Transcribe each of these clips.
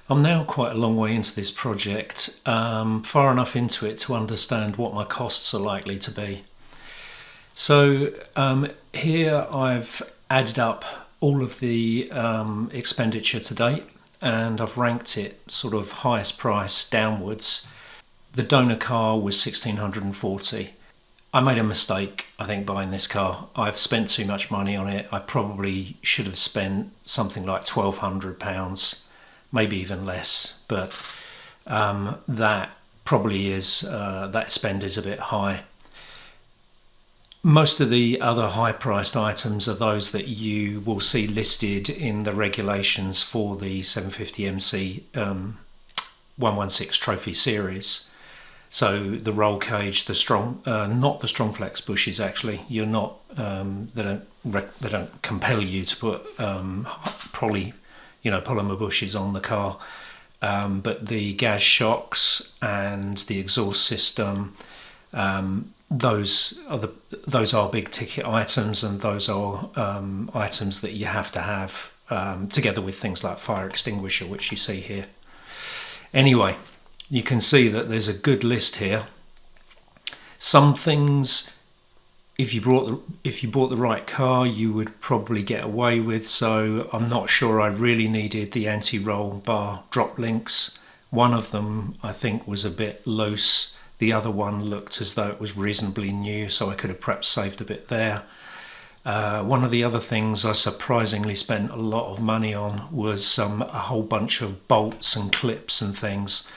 I'm now quite a long way into this project, far enough into it to understand what my costs are likely to be. So here I've added up all of the expenditure to date, and I've ranked it sort of highest price downwards. The donor car was 1640. I made a mistake, I think, buying this car. I've spent too much money on it. I probably should have spent something like £1,200, maybe even less. But that probably is, that spend is a bit high. Most of the other high-priced items are those that you will see listed in the regulations for the 750MC 116 Trophy Series. So the roll cage, the strong, not the strong flex bushes. Actually, you're not. They don't compel you to put polymer bushes on the car. But the gas shocks and the exhaust system, those are big ticket items, and those are items that you have to have together with things like fire extinguisher, which you see here. Anyway, you can see that there's a good list here. Some things, if you bought the right car, you would probably get away with. So I'm not sure I really needed the anti-roll bar drop links. One of them I think was a bit loose. The other one looked as though it was reasonably new, so I could have perhaps saved a bit there. One of the other things I surprisingly spent a lot of money on was a whole bunch of bolts and clips and things.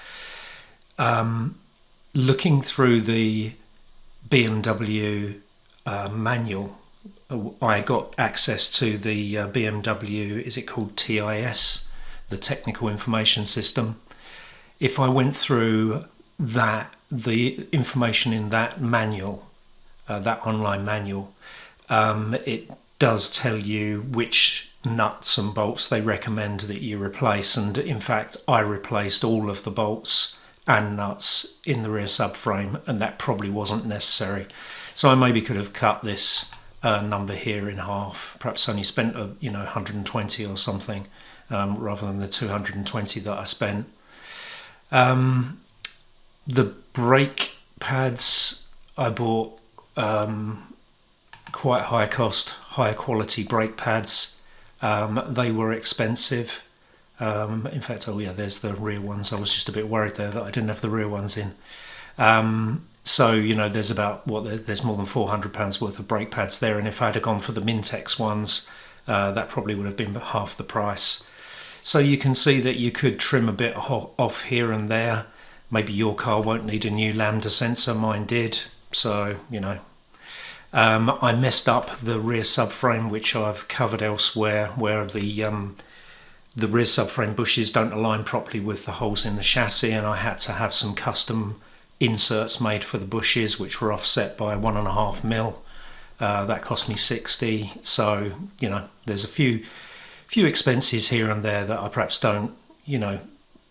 Looking through the BMW manual, I got access to the BMW, is it called TIS, the Technical Information System. If I went through that, the information in that manual, that online manual, it does tell you which nuts and bolts they recommend that you replace, and in fact I replaced all of the bolts and nuts in the rear subframe, and that probably wasn't necessary. So I maybe could have cut this number here in half, perhaps only spent 120 or something, rather than the 220 that I spent. The brake pads I bought, quite high cost, high quality brake pads. They were expensive. In fact, there's the rear ones. I was just a bit worried there that I didn't have the rear ones in. So there's there's more than £400 worth of brake pads there, and if I'd have gone for the Mintex ones, that probably would have been half the price. So you can see that you could trim a bit off here and there. Maybe your car won't need a new lambda sensor, mine did. So I messed up the rear subframe, which I've covered elsewhere, where the rear subframe bushes don't align properly with the holes in the chassis, and I had to have some custom inserts made for the bushes, which were offset by 1.5mm. That cost me 60. So there's a few expenses here and there that I perhaps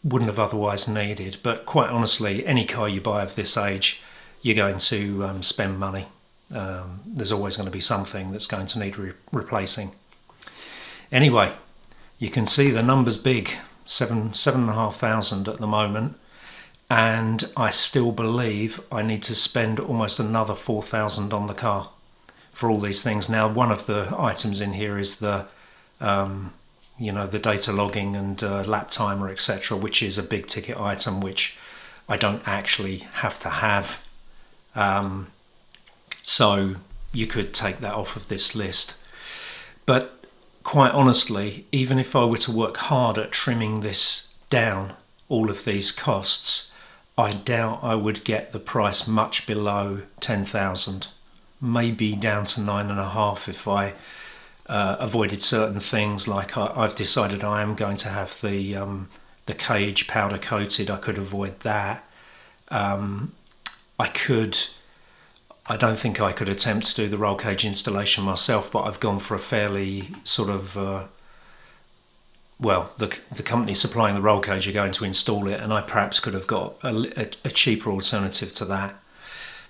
wouldn't have otherwise needed. But quite honestly, any car you buy of this age, you're going to spend money. There's always going to be something that's going to need replacing. Anyway, you can see the number's big, 7,500 at the moment, and I still believe I need to spend almost another 4,000 on the car for all these things. Now, one of the items in here is the data logging and lap timer, etc., which is a big ticket item, which I don't actually have to have. So you could take that off of this list. But quite honestly, even if I were to work hard at trimming this down, all of these costs, I doubt I would get the price much below 10,000. Maybe down to 9.5 if I avoided certain things, like I've decided I am going to have the cage powder coated. I could avoid that. I don't think I could attempt to do the roll cage installation myself, but I've gone for a fairly sort of the company supplying the roll cage are going to install it, and I perhaps could have got a cheaper alternative to that.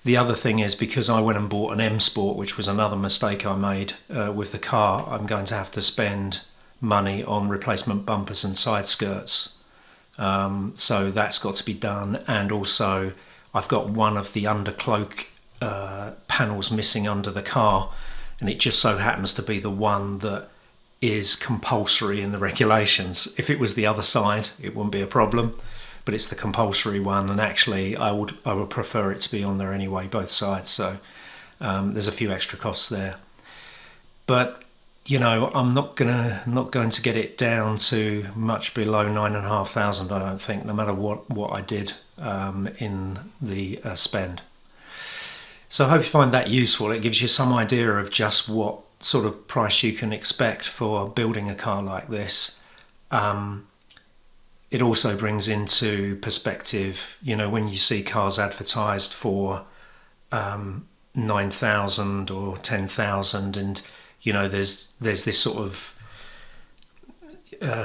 The other thing is, because I went and bought an M Sport, which was another mistake I made with the car, I'm going to have to spend money on replacement bumpers and side skirts. So that's got to be done. And also I've got one of the undercloak panels missing under the car, and it just so happens to be the one that is compulsory in the regulations. If it was the other side, it wouldn't be a problem, but it's the compulsory one, and actually I would prefer it to be on there anyway, both sides. So there's a few extra costs there, but you know, I'm not going to get it down to much below 9,500. I don't think, no matter what I did in the spend. So I hope you find that useful. It gives you some idea of just what sort of price you can expect for building a car like this. It also brings into perspective, you know, when you see cars advertised for 9,000 or 10,000, and you know, there's this sort of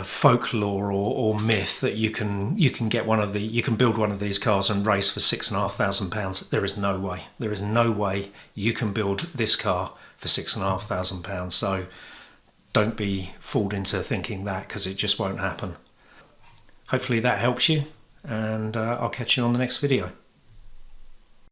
folklore or myth that you can build one of these cars and race for £6,500. There is no way. There is no way you can build this car for £6,500. So don't be fooled into thinking that, because it just won't happen. Hopefully that helps you, and I'll catch you on the next video.